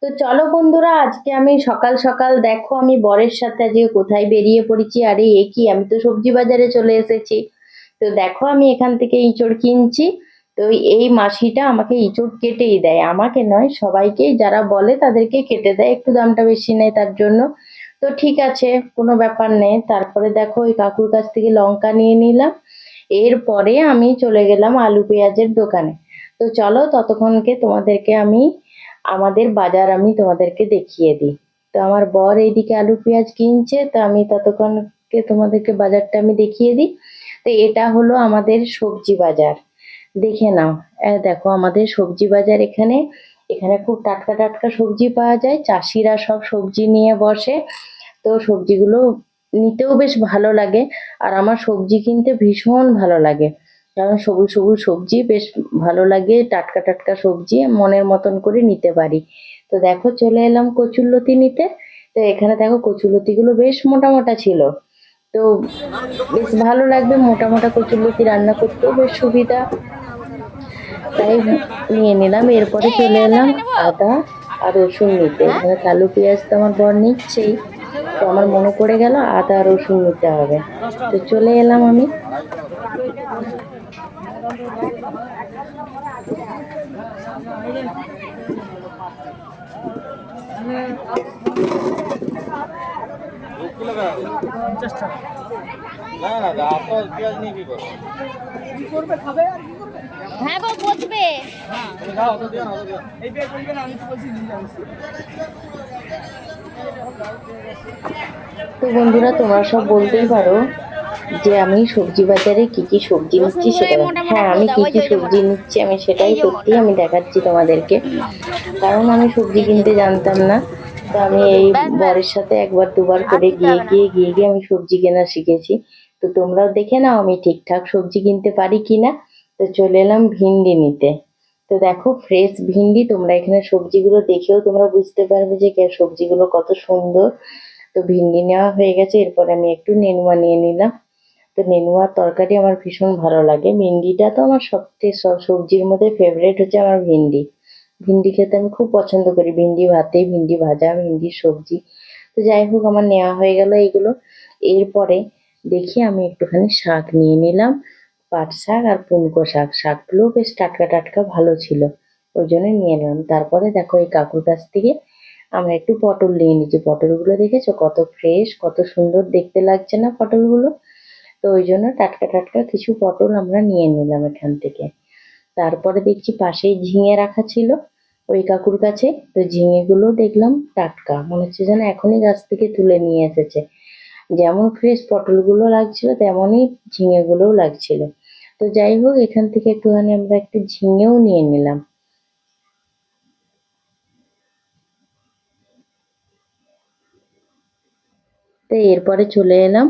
তো চলো বন্ধুরা, আজকে আমি সকাল সকাল দেখো আমি বরের সাথে আজকে কোথায় বেরিয়ে পড়েছি। আরে এ কি, আমি তো সবজি বাজারে চলে এসেছি। তো দেখো আমি এখান থেকে ইঁচড় কিনছি। তো এই মাসিটা আমাকে ইঁচড় কেটেই দেয়, আমাকে নয় সবাইকে, যারা বলে তাদেরকে কেটে দেয়, একটু দামটা বেশি নেয় তার জন্য। তো ঠিক আছে, কোনো ব্যাপার নেই। তারপরে দেখো ওই কাকুর কাছ থেকে লঙ্কা নিয়ে নিলাম। এরপরে আমি চলে গেলাম আলু পেঁয়াজের দোকানে। তো চলো ততক্ষণকে তোমাদেরকে আমি আমাদের বাজার আমি তোমাদেরকে দেখিয়ে দিই। তো আমার বর এইদিকে আলু পেঁয়াজ কিনছে, তো আমি ততক্ষণকে তোমাদেরকে বাজারটা আমি দেখিয়ে দিই। তো এটা হলো আমাদের সবজি বাজার, দেখে নাও। দেখো আমাদের সবজি বাজার, এখানে এখানে খুব টাটকা টাটকা সবজি পাওয়া যায়, চাষিরা সব সবজি নিয়ে বসে। তো সবজিগুলো নিতেও বেশ ভালো লাগে, আর আমার সবজি কিনতে ভীষণ ভালো লাগে, কারণ সবুজ সবুজ সবজি বেশ ভালো লাগে, টাটকা টাটকা সবজি মনের মতন করে নিতে পারি। তো দেখো চলে এলাম কচুরলতি নিতে। তো এখানে দেখো কচুরলতিগুলো বেশ মোটা মোটা ছিল। তো বেশ ভালো লাগবে, মোটা মোটা কচুরলতি রান্না করতেও বেশ সুবিধা, তাই নিয়ে নিলাম। এরপরে চলে এলাম আদা আর রসুন নিতে। এখানে আলু পেঁয়াজ তো আমার বর নিচ্ছেই, তো আমার মনে পড়ে গেল আদা রসুন নিতে হবে। তো চলে এলাম আমি। হ্যাঁ গো বসবে। তো বন্ধুরা, তোমরা সব বলতেই পারো যে আমি সবজি বাজারে কি কি সবজি নিচ্ছি রসুনগুলো সেটা এই দেখো। মোটা মোটা হ্যাঁ, করে আমি দাও, কি ওই কি যে ওই যে সবজি মোটা, নিচ্ছি আমি এই সেটাই যে সত্যি মোটা, আমি দেখাচ্ছি তোমাদেরকে, কারণ আমি সবজি এই যে কিনতে জানতাম না। তো আমি এই ব্যাস ব্যাস, বরের সাথে একবার দুবার আর করে দিতে গিয়ে হবে না। গিয়ে গিয়ে গিয়ে আমি সবজি কেনা শিখেছি। তো তোমরাও দেখে নাও আমি ঠিকঠাক সবজি কিনতে পারি কিনা। তো চলে এলাম ভিন্ডি নিতে। তো দেখো ফ্রেশ ভিন্ডি, তোমরা এখানে সবজিগুলো দেখেও তোমরা বুঝতে পারবে যে সবজিগুলো কত সুন্দর। তো ভিন্ডি নেওয়া হয়ে গেছে, এরপর আমি একটু নেনুয়া নিয়ে নিলাম। তো নেনুয়ার তরকারি আমার ভীষণ ভালো লাগে। ভিন্ডিটা তো আমার সবচেয়ে সবজির মধ্যে ফেভারিট হচ্ছে আমার ভিন্ডি। ভিন্ডি খেতে আমি খুব পছন্দ করি, ভিন্ডি ভাতে, ভিন্ডি ভাজা, ভিন্ডির সবজি। তো যাই হোক, আমার নেওয়া হয়ে গেল এইগুলো। এরপরে দেখি আমি একটুখানি শাক নিয়ে নিলাম, পাট শাক আর পুনকো শাক। শাকগুলো বেশ টাটকা টাটকা ভালো ছিল, ওই জন্য নিয়ে নিলাম। তারপরে দেখো এই কাকুর কাছ থেকে আমরা একটু পটল নিয়ে নিচ্ছি। পটলগুলো দেখেছো কত ফ্রেশ, কত সুন্দর দেখতে লাগছে না পটলগুলো? তো ওই জন্য টাটকা টাটকা কিছু পটল আমরা নিয়ে নিলাম এখান থেকে। তারপরে দেখছি পাশেই ঝিঙে রাখা ছিল ওই কাকুর কাছে। তো ঝিঙেগুলো দেখলাম টাটকা, মনে হচ্ছে যেন এখনই গাছ থেকে তুলে নিয়ে এসেছে। যেমন ফ্রেশ পটলগুলো লাগছিল তেমনই ঝিঙেগুলোও লাগছিল। তো যাই হোক, এখান থেকে একটুখানি আমরা একটু ঝিঙেও নিয়ে নিলাম। তো এরপরে চলে এলাম।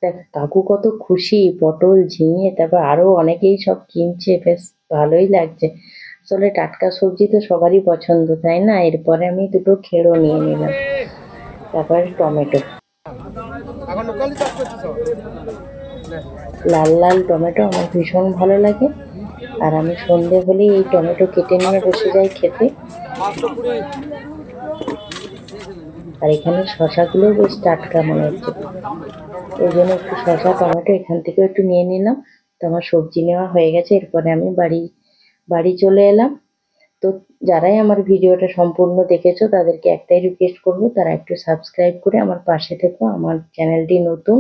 দেখ কাকু কত খুশি, পটল ঝিঙে তারপর আরো অনেকেই সব কিনছে, বেশ ভালোই লাগছে। আসলে টাটকা সবজি তো সবারই পছন্দ, তাই না? এরপরে আমি দুটো খেড়ো নিয়ে নিলাম, তারপরে টমেটো, লাল লাল টমেটো আমার ভীষণ ভালো লাগে। আর আমি সন্ধে হলেই এই টমেটো কেটে নিয়ে বসে যাই খেতে। আর এখানে শশাগুলো বেশ টাটকা মনে হচ্ছে, ওই জন্য একটু শসা টমেটো এখান থেকে একটু নিয়ে নিলাম। তো আমার সবজি নেওয়া হয়ে গেছে, এরপরে আমি বাড়ি বাড়ি চলে এলাম। তো যারাই আমার ভিডিওটা সম্পূর্ণ দেখেছো তাদেরকে একটাই রিকোয়েস্ট করবো, তারা একটু সাবস্ক্রাইব করে আমার পাশে থেকো। আমার চ্যানেলটি নতুন,